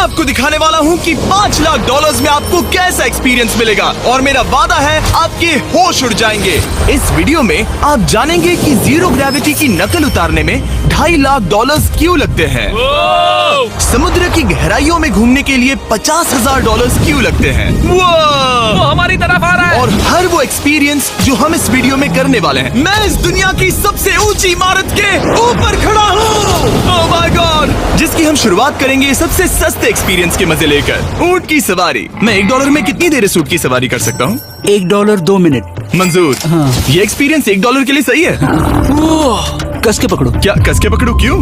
आपको दिखाने वाला हूँ कि 5 लाख डॉलर्स में आपको कैसा एक्सपीरियंस मिलेगा, और मेरा वादा है आपके होश उड़ जाएंगे। इस वीडियो में आप जानेंगे कि जीरो ग्रेविटी की नकल उतारने में 2.5 लाख डॉलर्स क्यों लगते हैं, समुद्र की गहराइयों में घूमने के लिए 50,000 डॉलर्स क्यों लगते हैं, वो हमारी तरफ आ रहा है। और हर वो एक्सपीरियंस जो हम इस वीडियो में करने वाले हैं। मैं इस दुनिया की सबसे ऊंची इमारत के ऊपर खड़ा हूँ, ओह माय गॉड, जिसकी हम शुरुआत करेंगे सबसे सस्ते एक्सपीरियंस के मजे लेकर, ऊंट की सवारी। मैं $1 में कितनी देर इस ऊंट की सवारी कर सकता हूँ? $1 2 मिनट। मंजूर। हाँ। ये एक्सपीरियंस $1 के लिए सही है। कस के पकड़ो। क्या कस के पकड़ू? क्यों?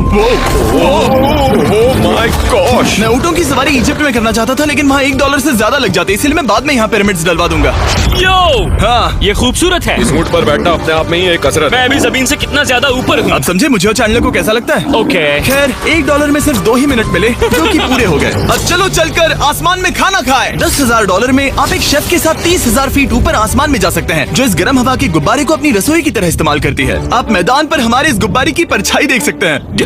My gosh. मैं ऊँटों की सवारी इजिप्ट में करना चाहता था, लेकिन वहाँ $1 से ज्यादा लग जाते, इसलिए मैं बाद में यहाँ पिरामिड्स डलवा दूंगा। यो, हाँ, ये खूबसूरत है। इस ऊंट पर बैठना अपने आप में ही एक कसरत मैं है। अभी जमीन से कितना ज्यादा ऊपर हूँ। आप समझे मुझे और चैनल को कैसा लगता है? ओके। खैर, $1 में सिर्फ 2 ही मिनट मिले, जो कि पूरे हो गए। अब चलो चलकर आसमान में खाना खाएं। $10,000 में आप एक शेफ के साथ 30,000 फीट ऊपर आसमान में जा सकते हैं, जो इस गर्म हवा के गुब्बारे को अपनी रसोई की तरह इस्तेमाल करती है। आप मैदान पर हमारे इस गुब्बारे की परछाई देख सकते हैं।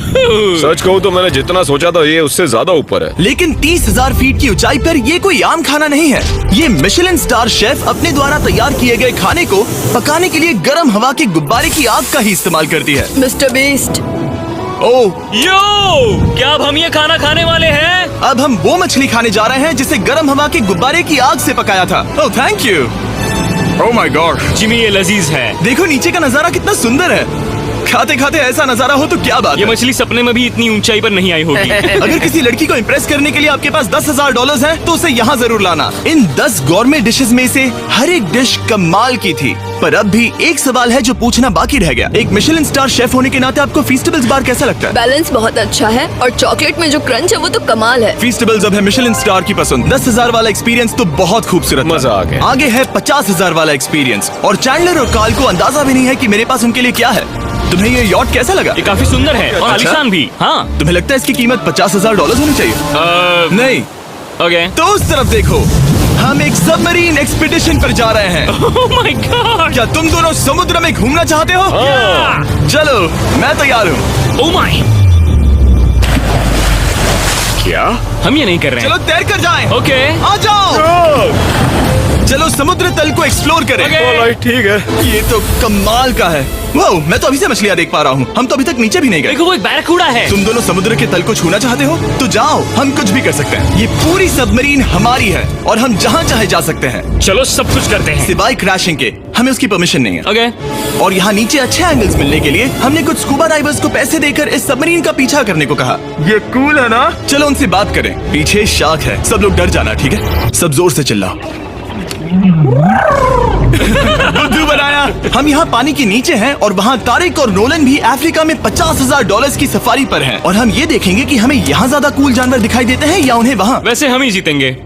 सच कहूँ तो मैंने जितना सोचा था ये उससे ज्यादा ऊपर है। लेकिन 30,000 फीट की ऊंचाई पर ये कोई आम खाना नहीं है। ये मिशेलिन स्टार शेफ अपने द्वारा तैयार किए गए खाने को पकाने के लिए गर्म हवा के गुब्बारे की आग का ही इस्तेमाल करती है। मिस्टर बीस्ट, ओह, यो, क्या अब हम ये खाना खाने वाले हैं? अब हम वो मछली खाने जा रहे हैं जिसे गर्म हवा के गुब्बारे की आग से पकाया था। Oh thank you. Oh my God, Jimmy ये लजीज है। देखो नीचे का नजारा कितना सुंदर है। खाते खाते ऐसा नजारा हो तो क्या बात ये है। मछली सपने में भी इतनी ऊंचाई पर नहीं आई होगी। अगर किसी लड़की को इम्प्रेस करने के लिए आपके पास $10,000 है तो उसे यहाँ जरूर लाना। इन 10 गॉर्मेट डिशेस में से हर एक डिश कमाल की थी, पर अब भी एक सवाल है जो पूछना बाकी रह गया। एक मिशेलिन स्टार शेफ होने के नाते आपको फीस्टेबल्स बार कैसा लगता है? बैलेंस बहुत अच्छा है और चॉकलेट में जो क्रंच है वो तो कमाल है। फीस्टेबल्स अब है मिशेलिन स्टार की पसंद। 10,000 वाला एक्सपीरियंस तो बहुत खूबसूरत था। मजा आ गया। आगे है 50,000 वाला एक्सपीरियंस, और चैंडलर और कार्ल को अंदाजा भी नहीं है कि मेरे पास उनके लिए क्या है। तुम्हें ये यॉट कैसा लगा? ये काफी सुंदर है और आलीशान भी। हाँ। तुम्हें लगता है इसकी कीमत $50,000 होनी चाहिए? नहीं। ओके। तो उस तरफ देखो, हम एक सबमरीन एक्सपीडिशन पर जा रहे हैं। Oh my God. क्या तुम दोनों समुद्र में घूमना चाहते हो? चलो, मैं तैयार हूँ। Oh my. क्या? हम ये नहीं कर रहे चलो हैं। तैर कर जाएं। ओके। आ जाओ, चलो समुद्र तल को एक्सप्लोर करें। ओके। ऑलराइट, ठीक है। ये तो कमाल का है। वाओ, मैं तो अभी से मछलियाँ देख पा रहा हूँ। हम तो अभी तक नीचे भी नहीं गए। देखो वो एक बैरकूड़ा है। तुम दोनों समुद्र के तल को छूना चाहते हो तो जाओ, हम कुछ भी कर सकते हैं। ये पूरी सबमरीन हमारी है और हम जहाँ चाहे जा सकते हैं, चलो सब कुछ करते हैं। सिवाय क्रैशिंग के। हमें उसकी परमिशन नहीं है। ओके। और यहाँ नीचे अच्छे एंगल्स मिलने के लिए हमने कुछ स्कूबा डाइवर्स को पैसे देकर इस सबमरीन का पीछा करने को कहा। ये कूल है ना? चलो उनसे बात करें। पीछे शार्क है, सब लोग डर जाना, ठीक है? सब जोर से चिल्लाओ। बुद्धू बनाया। हम यहाँ पानी के नीचे हैं और वहाँ तारिक और नोलन भी अफ्रीका में $50,000 की सफारी पर हैं, और हम ये देखेंगे कि हमें यहाँ ज्यादा कूल जानवर दिखाई देते हैं या उन्हें वहाँ। वैसे हम ही जीतेंगे।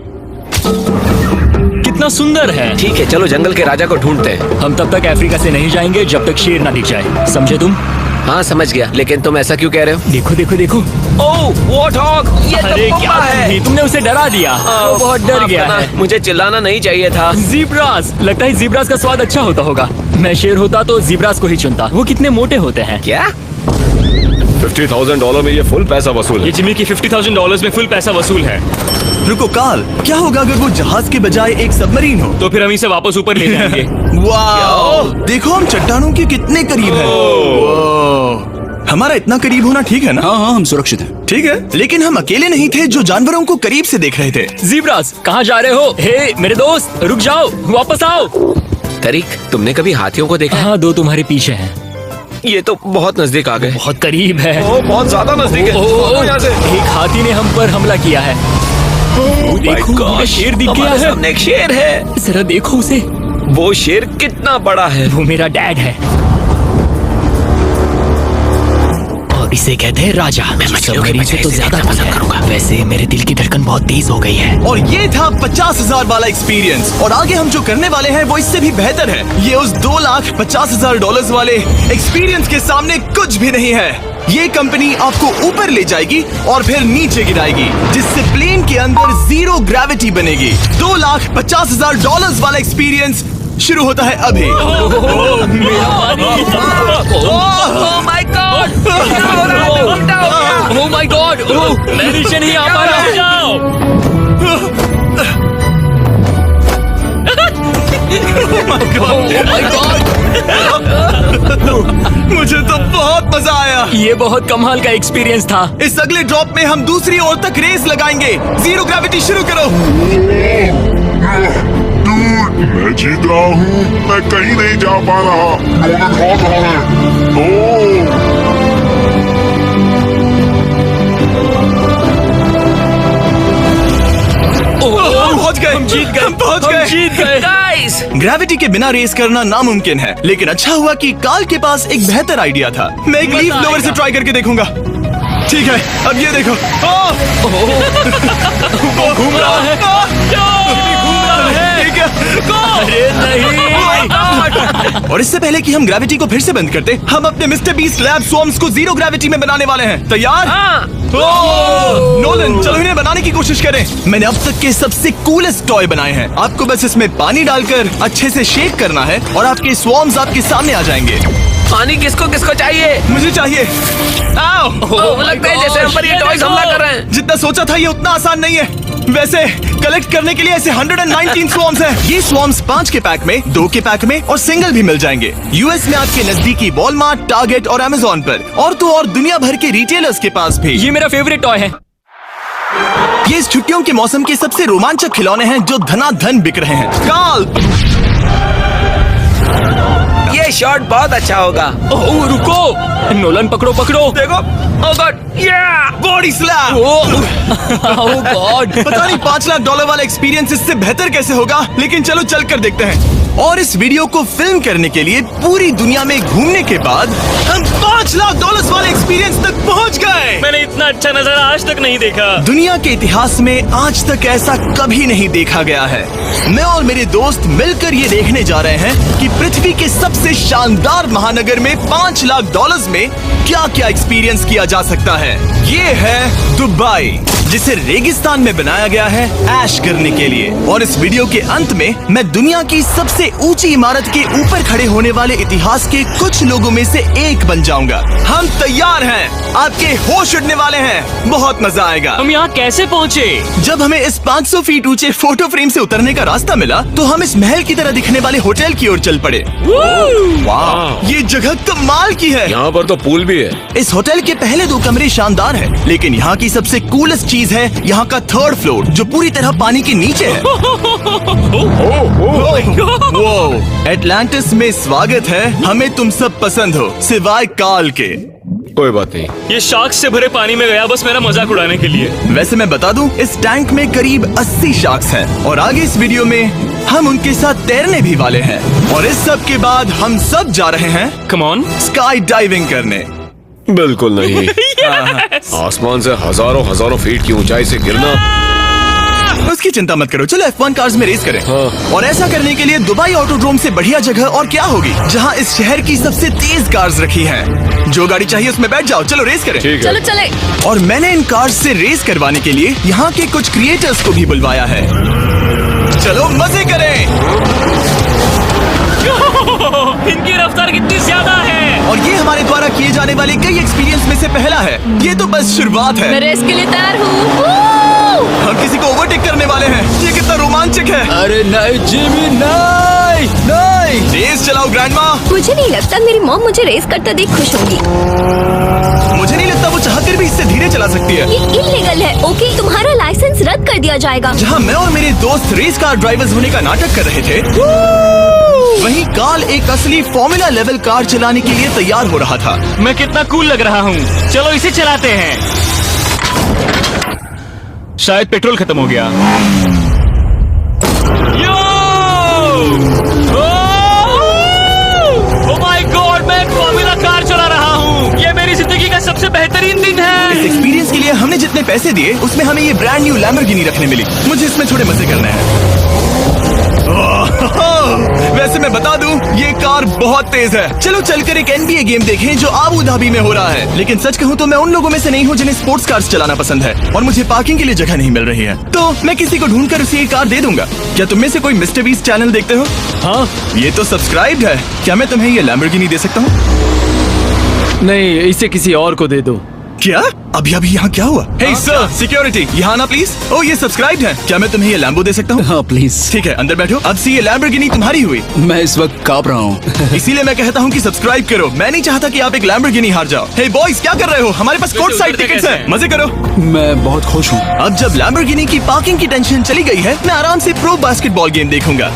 कितना सुंदर है। ठीक है, चलो जंगल के राजा को ढूंढते हैं। हम तब तक अफ्रीका से नहीं जाएंगे जब तक शेर ना दिख जाए, समझे तुम? हाँ समझ गया, लेकिन तुम ऐसा क्यों कह रहे हो? देखो देखो देखो। ओह वॉर्थॉग, ये तो अरे बम्बा क्या है। तुमने उसे डरा दिया। वो बहुत डर माफ गया करना, है। मुझे चिल्लाना नहीं चाहिए था। जीब्रास, लगता है जीब्रास का स्वाद अच्छा होता होगा। मैं शेर होता तो जीब्रास को ही चुनता। वो कितने मोटे होते हैं। क्या? $50,000 में ये फुल पैसा वसूल ये है। जिमी की $50,000 में फुल पैसा वसूल है। रुको कार्ल, क्या होगा अगर वो जहाज के बजाय एक सबमरीन हो? तो फिर हम इसे वापस ऊपर ले जाएंगे। वाह, देखो हम चट्टानों के कितने करीब हैं। वाह, हमारा इतना करीब होना ठीक है ना? हाँ हाँ, हम सुरक्षित हैं। ठीक है, लेकिन हम अकेले नहीं थे जो जानवरों को करीब से देख रहे थे। जीब्रास, कहाँ जा रहे हो? हे मेरे दोस्त, रुक जाओ, वापस आओ। तरीक, तुमने कभी हाथियों को देखा है? हाँ, 2 तुम्हारे पीछे हैं। ये तो बहुत नजदीक आ गए। बहुत करीब है। ओह, बहुत ज्यादा नजदीक है। ओह, यहाँ से। एक हाथी ने हम पर हमला किया है। देखो, हमें शेर दिख गया हमारे है। सामने एक शेर है। जरा देखो उसे। वो शेर कितना बड़ा है। वो मेरा डैड है और इसे कहते हैं राजा। मैं सबमरीन से तो ज्यादा पसंद करूंगा। वैसे मेरे दिल की धड़कन बहुत तेज हो गई है। और ये था 50,000 वाला एक्सपीरियंस, और आगे हम जो करने वाले हैं वो इससे भी बेहतर है। ये उस $2,50,000 वाले एक्सपीरियंस के सामने कुछ भी नहीं है। ये कंपनी आपको ऊपर ले जाएगी और फिर नीचे गिराएगी, जिससे प्लेन के अंदर जीरो ग्रेविटी बनेगी। $2,50,000 वाला एक्सपीरियंस शुरू होता है अभी। ओह माय गॉड, मैं नीचे नहीं आ पा रहा हूँ। मजा आया। ये बहुत कमाल का एक्सपीरियंस था। इस अगले ड्रॉप में हम दूसरी ओर तक रेस लगाएंगे। जीरो ग्रेविटी शुरू करो। मैं जीत रहा हूँ, मैं कहीं नहीं जा पा रहा। नोलन हार रहा है। ओह पहुंच गए, हम जीत गए, हम पहुंच गए, जीत गए। गाइस, ग्रेविटी के बिना रेस करना नामुमकिन है, लेकिन अच्छा हुआ कि काल के पास एक बेहतर आइडिया था। मैं एक लीफ ब्लोअर से ट्राई करके देखूंगा। ठीक है, अब ये देखो। वो घूम रहा है। ठीक है। अरे नहीं। और इससे पहले कि हम ग्रेविटी को फिर से बंद करते, हम अपने मिस्टर बीस्ट लैब स्वॉर्म्स को जीरो ग्रेविटी में बनाने वाले हैं। तैयार? नोलन, चलो इन्हें बनाने की कोशिश करें। मैंने अब तक के सबसे कूलेस्ट टॉय बनाए हैं। आपको बस इसमें पानी डालकर अच्छे से शेक करना है और आपके स्वॉर्म्स आपके सामने आ जाएंगे। पानी किसको किसको चाहिए? मुझे चाहिए। आओ। लगता है जैसे हम पर ये टॉयज हमला कर रहे हैं। जितना सोचा था ये उतना आसान नहीं है। वैसे कलेक्ट करने के लिए ऐसे 119 स्वॉर्म्स हैं। ये स्वॉर्म्स 5 के पैक में, 2 के पैक में और सिंगल भी मिल जाएंगे। यूएस में आपके नजदीकी वॉलमार्ट, टारगेट और अमेज़न पर, और तो और दुनिया भर के रिटेलर्स के पास भी। ये मेरा फेवरेट टॉय है। ये इस छुट्टियों के मौसम के सबसे रोमांचक खिलौने हैं जो धनाधन बिक रहे हैं। काल, ये शॉट बहुत अच्छा होगा। ओह रुको, नोलन पकड़ो पकड़ो। देखो, ओह गॉड, बॉडी स्लैम। ओह गॉड। पता नहीं $5 लाख वाला एक्सपीरियंस इससे बेहतर कैसे होगा, लेकिन चलो चल कर देखते हैं। और इस वीडियो को फिल्म करने के लिए पूरी दुनिया में घूमने के बाद हम $5 लाख वाले एक्सपीरियंस तक पहुंच गए। मैंने इतना अच्छा नजारा आज तक नहीं देखा। दुनिया के इतिहास में आज तक ऐसा कभी नहीं देखा गया है। मैं और मेरे दोस्त मिलकर ये देखने जा रहे हैं कि पृथ्वी के सबसे शानदार महानगर में $5 लाख में क्या क्या एक्सपीरियंस किया जा सकता है। ये है दुबई, जिसे रेगिस्तान में बनाया गया है ऐश करने के लिए। और इस वीडियो के अंत में मैं दुनिया की सबसे ऊंची इमारत के ऊपर खड़े होने वाले इतिहास के कुछ लोगों में से एक बन जाऊंगा। हम तैयार हैं, आपके होश उड़ने वाले हैं, बहुत मजा आएगा। हम यहाँ कैसे पहुँचे? जब हमें इस 500 फीट ऊंचे फोटो फ्रेम से उतरने का रास्ता मिला तो हम इस महल की तरह दिखने वाले होटल की ओर चल पड़े। वाह, ये जगह कमाल की है। यहाँ पर तो पूल भी है। इस होटल के पहले 2 कमरे शानदार हैं, लेकिन यहाँ की सबसे कूलेस्ट चीज है यहाँ का 3rd फ्लोर, जो पूरी तरह पानी के नीचे है। एटलांटिस में स्वागत है। हमें तुम सब पसंद हो, सिवाय काल के। कोई बात नहीं। ये शार्क्स से भरे पानी में गया बस मेरा मजाक उड़ाने के लिए। वैसे मैं बता दूं, इस टैंक में करीब 80 शार्क्स हैं और आगे इस वीडियो में हम उनके साथ तैरने भी वाले हैं। और इस सब के बाद हम सब जा रहे हैं कम ऑन। स्काई डाइविंग करने। बिल्कुल नहीं। आसमान से हजारों फीट की ऊंचाई से गिरना। उसकी चिंता मत करो, चलो F1 कार्स में रेस करें। और ऐसा करने के लिए दुबई ऑटोड्रोम से बढ़िया जगह और क्या होगी, जहां इस शहर की सबसे तेज कार्स रखी हैं। जो गाड़ी चाहिए उसमें बैठ जाओ, चलो रेस करें। ठीक है। चलो चले। और मैंने इन कार्स से रेस करवाने के लिए यहाँ के कुछ क्रिएटर्स को भी बुलवाया है। चलो मजे करें। इनकी रफ्तार कितनी ज्यादा है। और ये हमारे द्वारा किए जाने वाले कई एक्सपीरियंस में से पहला है। ये तो बस शुरुआत है। मैं रेस के लिए तैयार हूँ। हम किसी को ओवरटेक करने वाले हैं। ये कितना रोमांचक है। अरे नहीं जिमी, नहीं नहीं। रेस चलाओ ग्रैंडमा। मुझे नहीं लगता मेरी मॉम मुझे रेस करते देख खुश होगी। मुझे नहीं लगता वो चाहकर भी इससे धीरे चला सकती है। ये इल्लीगल है। ओके, तुम्हारा लाइसेंस रद्द कर दिया जाएगा। जहाँ मैं और मेरे दोस्त रेस कार ड्राइवर्स होने का नाटक कर रहे थे, वहीं काल एक असली फॉर्मूला लेवल कार चलाने के लिए तैयार हो रहा था। मैं कितना कूल लग रहा हूँ। चलो इसे चलाते हैं। शायद पेट्रोल खत्म हो गया। ओह माय गॉड, मैं एक फॉर्मूला कार चला रहा हूँ। ये मेरी जिंदगी का सबसे बेहतरीन दिन इस है। एक्सपीरियंस के लिए हमने जितने पैसे दिए उसमें हमें ये ब्रांड न्यू लैम्बोर्गिनी रखने मिली। मुझे इसमें थोड़े मजे करने हैं। वैसे मैं बता दूं, ये कार बहुत तेज है। चलो चलकर एक NBA गेम देखें जो आबू धाबी में हो रहा है। लेकिन सच कहूं तो मैं उन लोगों में से नहीं हूं जिन्हें स्पोर्ट्स कार्स चलाना पसंद है, और मुझे पार्किंग के लिए जगह नहीं मिल रही है, तो मैं किसी को ढूंढकर उसे ये कार दे दूंगा। क्या तुम में से कोई मिस्टर बीस्ट चैनल देखते हो? हाँ। ये तो सब्सक्राइब्ड है। क्या मैं तुम्हें ये लैम्बोर्गिनी दे सकता हूँ? नहीं, इसे किसी और को दे दो। क्या? अभी यहाँ क्या हुआ? हे सर, सिक्योरिटी, यहाँ आना प्लीज। ओ, ये सब्सक्राइब है। क्या मैं तुम्हें ये लैम्बो दे सकता हूँ? हाँ प्लीज। ठीक है, अंदर बैठो। अब से ये लैम्बोर्गिनी तुम्हारी हुई। मैं इस वक्त कांप रहा हूँ। इसीलिए मैं कहता हूँ कि सब्सक्राइब करो। मैं नहीं चाहता कि आप एक लैम्बोर्गिनी हार जाओ। हे बॉयज, क्या कर रहे हो? हमारे पास कोर्ट साइड टिकट्स हैं। मजे करो। मैं बहुत खुश हूँ। अब जब लैम्बोर्गिनी की पार्किंग की टेंशन चली गई है, मैं आराम से प्रो बास्केटबॉल गेम देखूंगा।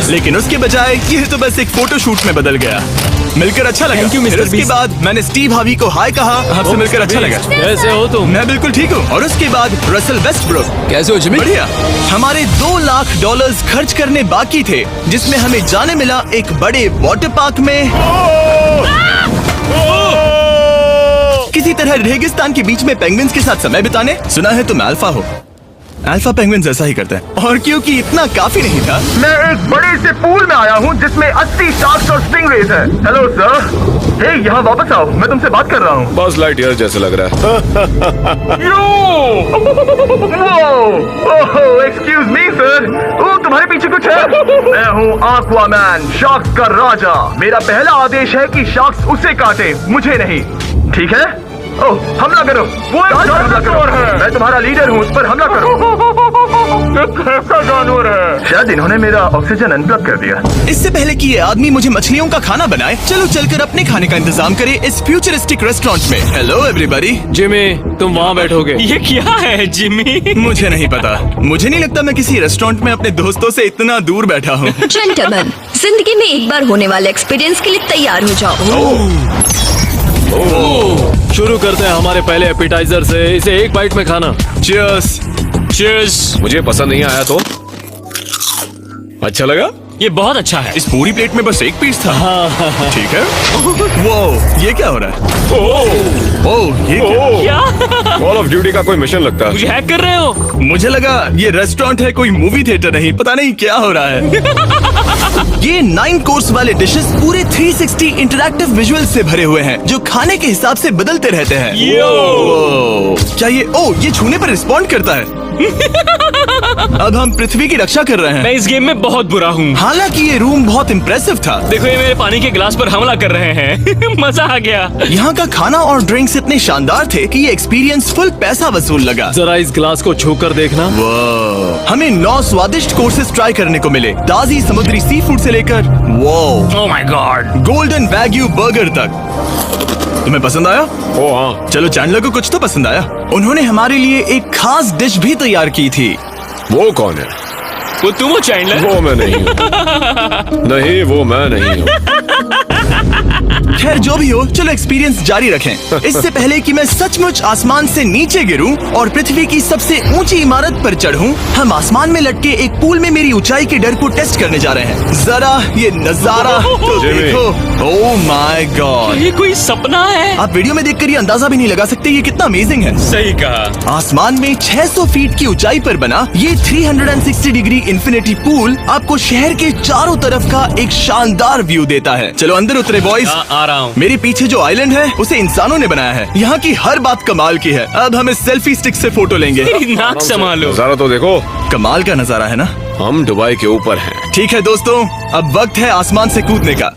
लेकिन उसके बजाय ये तो बस एक फोटो शूट में बदल गया। मिलकर अच्छा लगा। Thank you, Mr. फिर उसके Beast. बाद मैंने स्टीव हावी को हाय कहा। आपसे मिलकर अच्छा लगा। कैसे हो तुम? मैं बिल्कुल ठीक हूँ। और उसके बाद रसल वेस्टब्रुक। कैसे हो जिमी? बढ़िया। हमारे $2 लाख खर्च करने बाकी थे, जिसमें हमें जाने मिला एक बड़े वाटर पार्क में किसी तरह रेगिस्तान के बीच में पेंगुइन्स के साथ समय बिताने। सुना है तुम अल्फा हो। अल्फा पेंगुइन्स ऐसा ही करते हैं। और क्योंकि इतना काफी नहीं था, मैं एक बड़े से पूल में आया हूँ जिसमें 80 शार्क्स और स्टिंगरेज हैं। Hello sir. हे, यहाँ वापस आओ, मैं तुमसे बात कर रहा हूँ। बस लाइट ईयर जैसे लग रहा है। Excuse me sir. ओ, तुम्हारे पीछे कुछ है? मैं हूँ एक्वामैन, शार्क्स का राजा। मेरा पहला आदेश है कि शार्क्स उसे काटे, मुझे नहीं। ठीक है? ओह, हमला करो। वो एक जानवर है। मैं तुम्हारा लीडर हूँ, उस पर हमला करो। एक कैसा जानवर है? शायद इन्होंने मेरा ऑक्सीजन अनप्लग कर दिया। इससे पहले कि ये आदमी मुझे मछलियों का खाना बनाए, चलो चलकर अपने खाने का इंतजाम करें इस फ्यूचरिस्टिक रेस्टोरेंट में। Hello everybody. जिमी, तुम वहाँ बैठोगे? ये क्या है जिमी? मुझे नहीं पता। मुझे नहीं लगता मैं किसी रेस्टोरेंट में अपने दोस्तों से इतना दूर बैठा हूँ। जेंटलमैन, जिंदगी में एक बार होने वाले एक्सपीरियंस के लिए तैयार हो जाओ। शुरू करते हैं हमारे पहले एपिटाइजर से। इसे एक बाइट में खाना। Cheers। चीयर्स। मुझे पसंद नहीं आया तो अच्छा लगा। ये बहुत अच्छा है। इस पूरी प्लेट में बस एक पीस था। ठीक है। वो ये क्या हो रहा है? ओह, ये क्या? कॉल ऑफ ड्यूटी का कोई मिशन लगता है। मुझे हैक कर रहे हो? मुझे लगा ये रेस्टोरेंट है, कोई मूवी थिएटर नहीं। पता नहीं क्या हो रहा है। ये 9 कोर्स वाले डिशेस पूरे 360 इंटरैक्टिव विजुअल से भरे हुए हैं, जो खाने के हिसाब से बदलते रहते हैं। क्या ये छूने पर रिस्पॉन्ड करता है? अब हम पृथ्वी की रक्षा कर रहे हैं। मैं इस गेम में बहुत बुरा हूँ। हालांकि ये रूम बहुत इम्प्रेसिव था। देखो, ये मेरे पानी के गिलास पर हमला कर रहे हैं। मजा आ गया। यहाँ का खाना और ड्रिंक्स इतने शानदार थे कि ये एक्सपीरियंस फुल पैसा वसूल लगा। जरा इस गिलास को छू कर देखना। हमें 9 स्वादिष्ट कोर्सेस ट्राई करने को मिले, ताजी समुद्री सी फूड से लेकर oh my God, golden wagyu burger तक। तुम्हें पसंद आया? ओ हाँ। चलो, चैंडलर को कुछ तो पसंद आया। उन्होंने हमारे लिए एक खास डिश भी तैयार की थी। वो कौन है? वो तुम हो चैंडलर? वो मैं नहीं हूँ। नहीं, वो मैं नहीं हूँ। खैर, जो भी हो, चलो एक्सपीरियंस जारी रखें। इससे पहले कि मैं सचमुच आसमान से नीचे गिरूं और पृथ्वी की सबसे ऊंची इमारत पर चढ़ूं, हम आसमान में लटके एक पूल में मेरी ऊंचाई के डर को टेस्ट करने जा रहे हैं। जरा ये नजारा तो देखो। ओह माय गॉड, ये कोई सपना है? आप वीडियो में देखकर ये अंदाजा भी नहीं लगा सकते ये कितना अमेजिंग है। सही कहा। आसमान में 600 फीट की ऊंचाई पर बना ये 360 डिग्री इंफिनिटी पूल आपको शहर के चारों तरफ का एक शानदार व्यू देता है। चलो अंदर उतरे बॉयज। आ रहा हूँ। मेरे पीछे जो आइलैंड है उसे इंसानों ने बनाया है। यहाँ की हर बात कमाल की है। अब हम इस सेल्फी स्टिक से फोटो लेंगे। नाक संभालो। नजारा तो देखो। कमाल का नजारा है ना? हम दुबई के ऊपर हैं। ठीक है दोस्तों, अब वक्त है आसमान से कूदने का।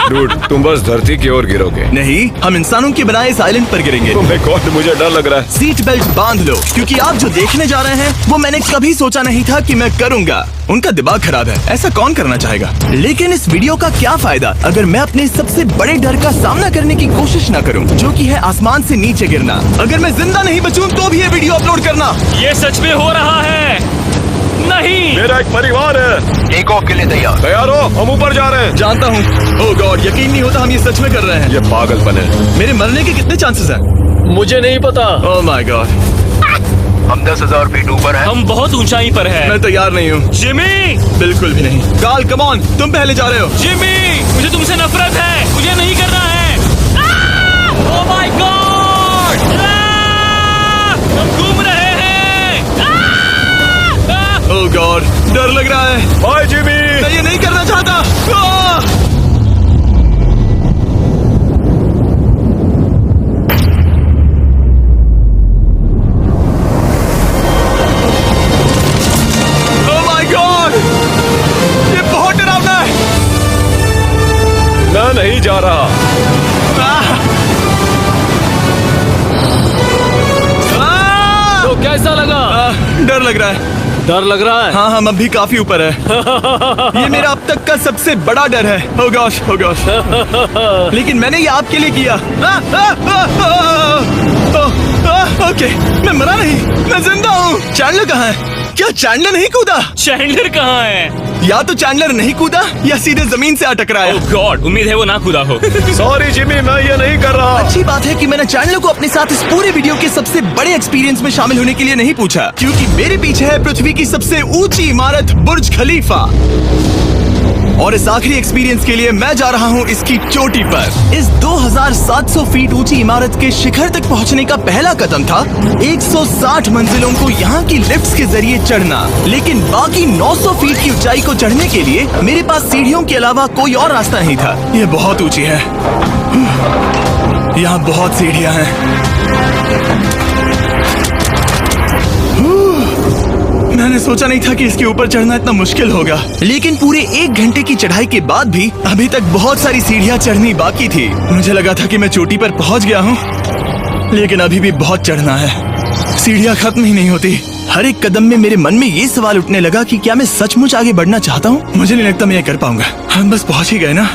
डूड, तुम बस धरती की ओर गिरोगे। नहीं, हम इंसानों के बनाए इस आइलैंड पर गिरेंगे। Oh my God, मुझे डर लग रहा है। सीट बेल्ट बांध लो, क्योंकि आप जो देखने जा रहे हैं वो मैंने कभी सोचा नहीं था कि मैं करूंगा। उनका दिमाग खराब है, ऐसा कौन करना चाहेगा? लेकिन इस वीडियो का क्या फायदा अगर मैं अपने सबसे बड़े डर का सामना करने की कोशिश न करूं, जो कि है आसमान से नीचे गिरना। अगर मैं जिंदा नहीं बचूं तो भी ये वीडियो अपलोड करना। ये सच में हो रहा है? नहीं। मेरा एक परिवार है। टेक ऑफ के लिए तैयार। तैयार हो? हम ऊपर जा रहे हैं। जानता हूँ। ओह गॉड, यकीन नहीं होता हम ये सच में कर रहे हैं। ये पागलपन है। मेरे मरने के कितने चांसेस हैं? मुझे नहीं पता। Oh my God. हम 10,000 फीट ऊपर हैं। हम बहुत ऊंचाई पर हैं। मैं तैयार नहीं हूँ। जिमी, बिल्कुल भी नहीं। काल, कम ऑन, तुम पहले जा रहे हो। जिमी, मुझे तुमसे नफरत है। मुझे नहीं करना है। ओह माय गॉड, हम घूम रहे हैं। ओह गॉड, डर लग रहा है। Bye Jimmy. मैं ये नहीं करना चाहता। ओह माय गॉड, ये बहुत डरावना है। डर लग रहा है। डर लग रहा है? हाँ हम अभी काफी ऊपर है। ये मेरा अब तक का सबसे बड़ा डर है। Oh gosh, oh gosh। लेकिन मैंने ये आपके लिए किया। ओके, मैं मरा नहीं, मैं जिंदा हूँ। चैंडलर कहाँ है? क्या चैंडलर नहीं कूदा? चैंडलर कहाँ है? या तो चैंडलर नहीं कूदा या सीधे जमीन से आ टकराया। ओह गॉड, उम्मीद है वो ना कूदा हो। सॉरी जिमी, मैं ये नहीं कर रहा। अच्छी बात है कि मैंने चैंडलर को अपने साथ इस पूरे वीडियो के सबसे बड़े एक्सपीरियंस में शामिल होने के लिए नहीं पूछा, क्योंकि मेरे पीछे है पृथ्वी की सबसे ऊंची इमारत बुर्ज खलीफा। और इस आखिरी एक्सपीरियंस के लिए मैं जा रहा हूँ इसकी चोटी पर। इस 2700 फीट ऊंची इमारत के शिखर तक पहुँचने का पहला कदम था 160 मंजिलों को यहाँ की लिफ्ट्स के जरिए चढ़ना। लेकिन बाकी 900 फीट की ऊंचाई को चढ़ने के लिए मेरे पास सीढ़ियों के अलावा कोई और रास्ता नहीं था। ये बहुत ऊंची है, यहाँ बहुत सीढ़ियाँ हैं। मैंने सोचा नहीं था कि इसके ऊपर चढ़ना इतना मुश्किल होगा, लेकिन पूरे 1 घंटे की चढ़ाई के बाद भी अभी तक बहुत सारी सीढ़ियां चढ़नी बाकी थी। मुझे लगा था कि मैं चोटी पर पहुंच गया हूं, लेकिन अभी भी बहुत चढ़ना है। सीढ़ियां खत्म ही नहीं होती। हर एक कदम में मेरे मन में ये सवाल उठने लगा कि क्या मैं सचमुच आगे बढ़ना चाहता हूँ? मुझे नहीं लगता मैं ये कर पाऊंगा। हम बस पहुंच ही गए ना।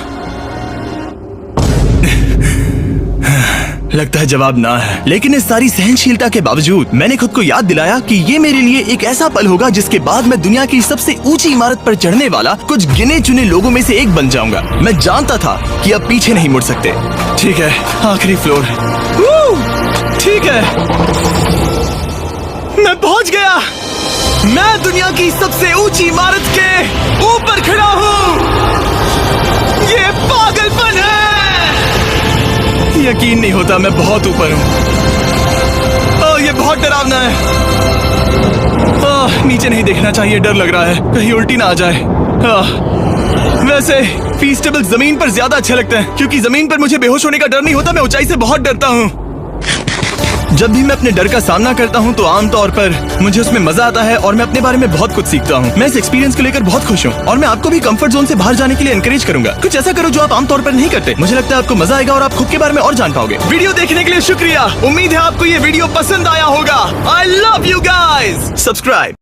लगता है जवाब ना है, लेकिन इस सारी सहनशीलता के बावजूद मैंने खुद को याद दिलाया कि ये मेरे लिए एक ऐसा पल होगा जिसके बाद मैं दुनिया की सबसे ऊंची इमारत पर चढ़ने वाला कुछ गिने चुने लोगों में से एक बन जाऊंगा। मैं जानता था कि अब पीछे नहीं मुड़ सकते। ठीक है, आखिरी फ्लोर। ठीक है, मैं पहुंच गया। मैं दुनिया की सबसे ऊंची इमारत के ऊपर खड़ा हूँ। ये पागलपन है। यकीन नहीं होता, मैं बहुत ऊपर हूँ। ओह, ये बहुत डरावना है। ओह, नीचे नहीं देखना चाहिए, डर लग रहा है कहीं उल्टी ना आ जाए। वैसे फीस्टेबल जमीन पर ज्यादा अच्छे लगते हैं, क्योंकि जमीन पर मुझे बेहोश होने का डर नहीं होता। मैं ऊंचाई से बहुत डरता हूँ। जब भी मैं अपने डर का सामना करता हूँ तो आमतौर पर मुझे उसमें मजा आता है और मैं अपने बारे में बहुत कुछ सीखता हूँ। मैं इस एक्सपीरियंस को लेकर बहुत खुश हूँ और मैं आपको भी कंफर्ट जोन से बाहर जाने के लिए एनकरेज करूंगा। कुछ ऐसा करो जो आप आमतौर पर नहीं करते। मुझे लगता है आपको मजा आएगा और आप खुद के बारे में और जान पाओगे। वीडियो देखने के लिए शुक्रिया। उम्मीद है आपको ये वीडियो पसंद आया होगा। I love you guys. Subscribe.